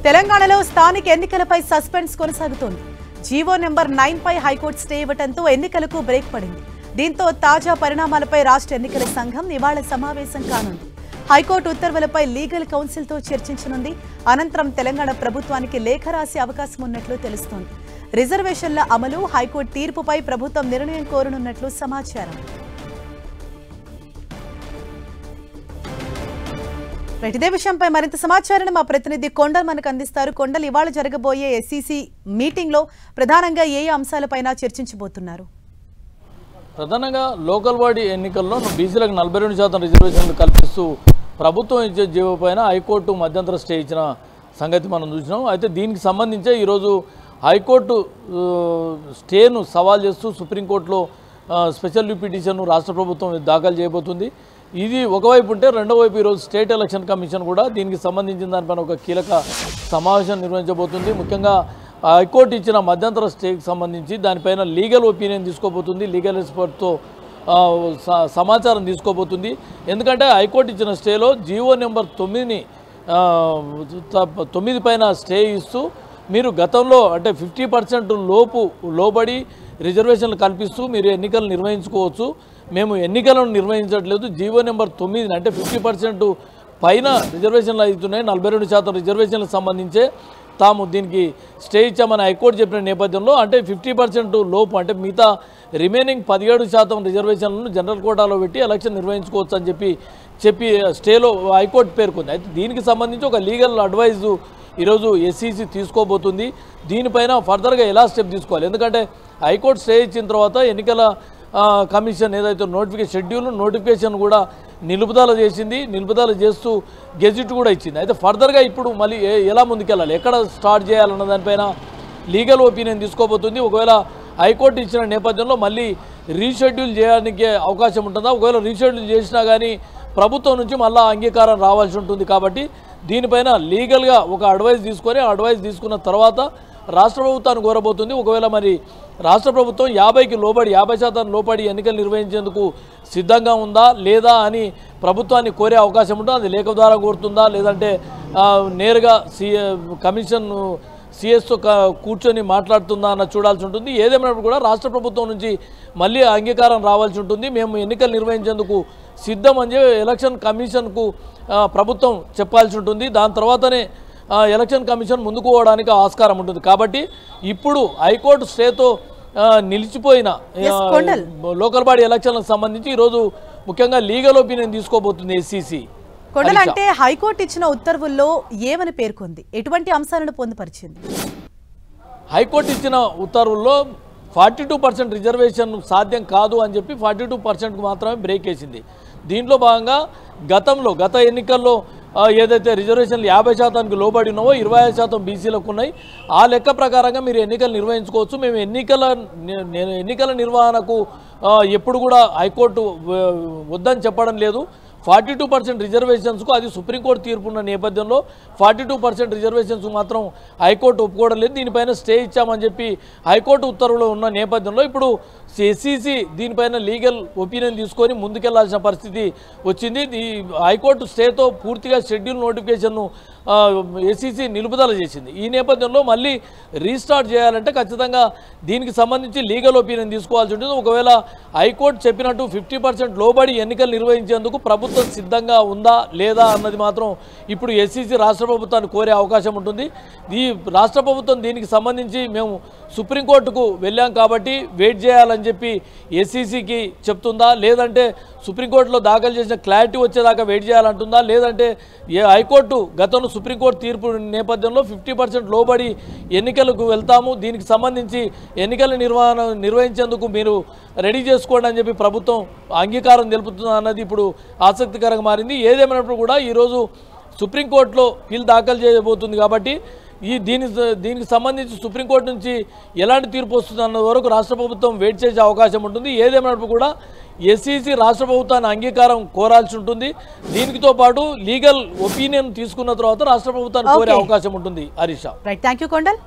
తెలంగాణలో స్థానిక ఎన్నికలపై సస్పెన్స్ కొనసాగుతోంది. జీవో నెంబర్ 9 పై హైకోర్టు స్టే ఇవ్వడంతో ఎన్నికలకు బ్రేక్ పడింది. దీంతో తాజా పరిణామాలపై రాష్ట్ర ఎన్నికల సంఘం ఇవాళ సమావేశం కానుంది. హైకోర్టు ఉత్తర్వులపై లీగల్ కౌన్సిల్తో చర్చించనుంది. అనంతరం తెలంగాణ ప్రభుత్వానికి లేఖ రాసే అవకాశం ఉన్నట్లు తెలుస్తోంది. రిజర్వేషన్ల అమలు, హైకోర్టు తీర్పుపై ప్రభుత్వం నిర్ణయం కోరనున్నట్లు సమాచారం. ఇదే విషయంపై మరింత సమాచారాన్ని మా ప్రతినిధి కొండల్ మనకు అందిస్తారు. కొండల్, ఇవాళ జరగబోయే ఎస్సీసీ మీటింగ్ లో ప్రధానంగా ఏ అంశాలపైన చర్చించబోతున్నారు? ప్రధానంగా లోకల్ బాడీ ఎన్నికల్లో బీసీలకు 42% రిజర్వేషన్లు కల్పిస్తూ ప్రభుత్వం ఇచ్చే జీవో పైన హైకోర్టు మధ్యంతర స్టే ఇచ్చిన సంగతి మనం చూసినాం. అయితే దీనికి సంబంధించే ఈరోజు హైకోర్టు స్టేను సవాల్ చేస్తూ సుప్రీంకోర్టులో స్పెషల్ పిటిషన్ రాష్ట్ర ప్రభుత్వం దాఖలు చేయబోతుంది. ఇది ఒకవైపు ఉంటే రెండో వైపు ఈరోజు స్టేట్ ఎలక్షన్ కమిషన్ కూడా దీనికి సంబంధించిన దానిపైన ఒక కీలక సమావేశం నిర్వహించబోతుంది. ముఖ్యంగా హైకోర్టు ఇచ్చిన మధ్యంతర స్టేకి సంబంధించి దానిపైన లీగల్ ఒపీనియన్ తీసుకోబోతుంది. లీగల్ ఎక్స్పర్ట్తో సమాచారం తీసుకోబోతుంది. ఎందుకంటే హైకోర్టు ఇచ్చిన స్టేలో జీవో నెంబర్ 9 పైన స్టే ఇస్తూ మీరు గతంలో అంటే 50% లోబడి రిజర్వేషన్లు కల్పిస్తూ మీరు ఎన్నికలు నిర్వహించుకోవచ్చు. మేము ఎన్నికలను నిర్వహించట్లేదు. జీవో నెంబర్ 9 అంటే 50% పైన రిజర్వేషన్లు అవుతున్నాయి. 42% రిజర్వేషన్లకు సంబంధించే తాము దీనికి స్టే ఇచ్చామని హైకోర్టు చెప్పిన నేపథ్యంలో అంటే 50% లోపు అంటే మిగతా రిమైనింగ్ 17% రిజర్వేషన్లను జనరల్ కోటాలో పెట్టి ఎలక్షన్ నిర్వహించుకోవచ్చు అని చెప్పి స్టేలో హైకోర్టు పేర్కొంది. అయితే దీనికి సంబంధించి ఒక లీగల్ అడ్వైజు ఈరోజు ఎస్సీసీ తీసుకోబోతుంది. దీనిపైన ఫర్దర్గా ఎలా స్టెప్ తీసుకోవాలి, ఎందుకంటే హైకోర్టు స్టే ఇచ్చిన తర్వాత ఎన్నికల కమిషన్ ఏదైతే నోటిఫికేషన్ కూడా నిలుపుదల చేసింది. నిలుపుదల చేస్తూ గెజిట్ కూడా ఇచ్చింది. అయితే ఫర్దర్గా ఇప్పుడు మళ్ళీ ఎలా ముందుకెళ్ళాలి, ఎక్కడ స్టార్ట్ చేయాలన్న దానిపైన లీగల్ ఒపీనియన్ తీసుకోబోతుంది. ఒకవేళ హైకోర్టు ఇచ్చిన నేపథ్యంలో మళ్ళీ రీషెడ్యూల్ చేయడానికి అవకాశం ఉంటుందా, ఒకవేళ రీషెడ్యూల్ చేసినా కానీ ప్రభుత్వం నుంచి మళ్ళీ అంగీకారం రావాల్సి ఉంటుంది. కాబట్టి దీనిపైన లీగల్గా ఒక అడ్వైస్ తీసుకొని ఆ అడ్వైస్ తీసుకున్న తర్వాత రాష్ట్ర ప్రభుత్వాన్ని కోరబోతుంది. ఒకవేళ మరి రాష్ట్ర ప్రభుత్వం 50% లోబడి ఎన్నికలు నిర్వహించేందుకు సిద్ధంగా ఉందా లేదా అని ప్రభుత్వాన్ని కోరే అవకాశం ఉంటుందా, అది లేఖ ద్వారా కోరుతుందా లేదంటే నేరుగా కమిషన్ సిఎస్తో కూర్చొని మాట్లాడుతుందా అన్న చూడాల్సి ఉంటుంది. ఏదేమైనప్పుడు కూడా రాష్ట్ర ప్రభుత్వం నుంచి మళ్ళీ అంగీకారం రావాల్సి ఉంటుంది. మేము ఎన్నికలు నిర్వహించేందుకు సిద్ధం అని ఎలక్షన్ కమిషన్కు ప్రభుత్వం చెప్పాల్సి ఉంటుంది. దాని తర్వాతనే ఎలక్షన్ కమిషన్ ముందుకు పోవడానికి ఆస్కారం ఉంటుంది. కాబట్టి ఇప్పుడు హైకోర్టు స్టేతో నిలిచిపోయిన లోకల్ బాడీ ఎలక్షన్లకు సంబంధించి ఈరోజు ముఖ్యంగా లీగల్ ఒపీనియన్ తీసుకోబోతుంది ఎస్సీసీ. కొండల్, అంటే హైకోర్టు ఇచ్చిన ఉత్తర్వుల్లో ఏమని పేర్కొంది, ఎటువంటి అంశాలను పొందుపరిచింది? హైకోర్టు ఇచ్చిన ఉత్తర్వుల్లో 42% రిజర్వేషన్ సాధ్యం కాదు అని చెప్పి 42%కు మాత్రమే బ్రేక్ వేసింది. దీంట్లో భాగంగా గత ఎన్నికల్లో ఏదైతే రిజర్వేషన్లు 50%కి లోబడి ఉన్నావో 25% బీసీలకు ఉన్నాయి. ఆ లెక్క ప్రకారంగా మీరు ఎన్నికలు నిర్వహించుకోవచ్చు. మేము ఎన్నికల నిర్వహణకు ఎప్పుడు కూడా హైకోర్టు వద్దని చెప్పడం లేదు. 42% రిజర్వేషన్స్కు అది సుప్రీంకోర్టు తీర్పు ఉన్న నేపథ్యంలో 42% రిజర్వేషన్స్కు మాత్రం హైకోర్టు ఒప్పుకోవడం లేదు. దీనిపైన స్టే ఇచ్చామని చెప్పి హైకోర్టు ఉత్తర్వులు ఉన్న నేపథ్యంలో ఇప్పుడు ఎస్సీసీ దీనిపైన లీగల్ ఒపీనియన్ తీసుకొని ముందుకెళ్లాల్సిన పరిస్థితి వచ్చింది. ఈ హైకోర్టు స్టేతో పూర్తిగా షెడ్యూల్ నోటిఫికేషన్ను ఎస్సీసీ నిలుపుదల చేసింది. ఈ నేపథ్యంలో మళ్ళీ రీస్టార్ట్ చేయాలంటే ఖచ్చితంగా దీనికి సంబంధించి లీగల్ ఒపీనియన్ తీసుకోవాల్సి ఉంటుంది. ఒకవేళ హైకోర్టు చెప్పినట్టు 50% లోబడి ఎన్నికలు నిర్వహించేందుకు ప్రభుత్వం సిద్ధంగా ఉందా లేదా అన్నది మాత్రం ఇప్పుడు ఎస్సీసీ రాష్ట్ర ప్రభుత్వాన్ని కోరే అవకాశం ఉంటుంది. ఈ రాష్ట్ర ప్రభుత్వం దీనికి సంబంధించి మేము సుప్రీంకోర్టుకు వెళ్ళాం కాబట్టి వెయిట్ చేయాలని చెప్పి ఎస్సీసీకి చెప్తుందా, లేదంటే సుప్రీంకోర్టులో దాఖలు చేసిన క్లారిటీ వచ్చేదాకా వెయిట్ చేయాలంటుందా, లేదంటే హైకోర్టు గతంలో సుప్రీంకోర్టు తీర్పు నేపథ్యంలో 50% లోబడి ఎన్నికలకు వెళ్తాము, దీనికి సంబంధించి ఎన్నికల నిర్వహించేందుకు మీరు రెడీ చేసుకోండి అని చెప్పి ప్రభుత్వం అంగీకారం తెలుపుతుందా అన్నది ఇప్పుడు ఆసక్తికరంగా మారింది. ఏదేమైనప్పుడు కూడా ఈరోజు సుప్రీంకోర్టులో పిల్ దాఖలు చేయబోతుంది. కాబట్టి దీనికి సంబంధించి సుప్రీంకోర్టు నుంచి ఎలాంటి తీర్పు వస్తుంది అన్న వరకు రాష్ట్ర ప్రభుత్వం వెయిట్ చేసే అవకాశం ఉంటుంది. ఏదేమైనప్పుడు కూడా ఎస్సీసీ రాష్ట్ర ప్రభుత్వాన్ని అంగీకారం కోరాల్సి ఉంటుంది. దీనితో పాటు లీగల్ ఒపీనియన్ తీసుకున్న తర్వాత రాష్ట్ర ప్రభుత్వాన్ని కోరే అవకాశం ఉంటుంది. Harisha, right, thank you Kondal.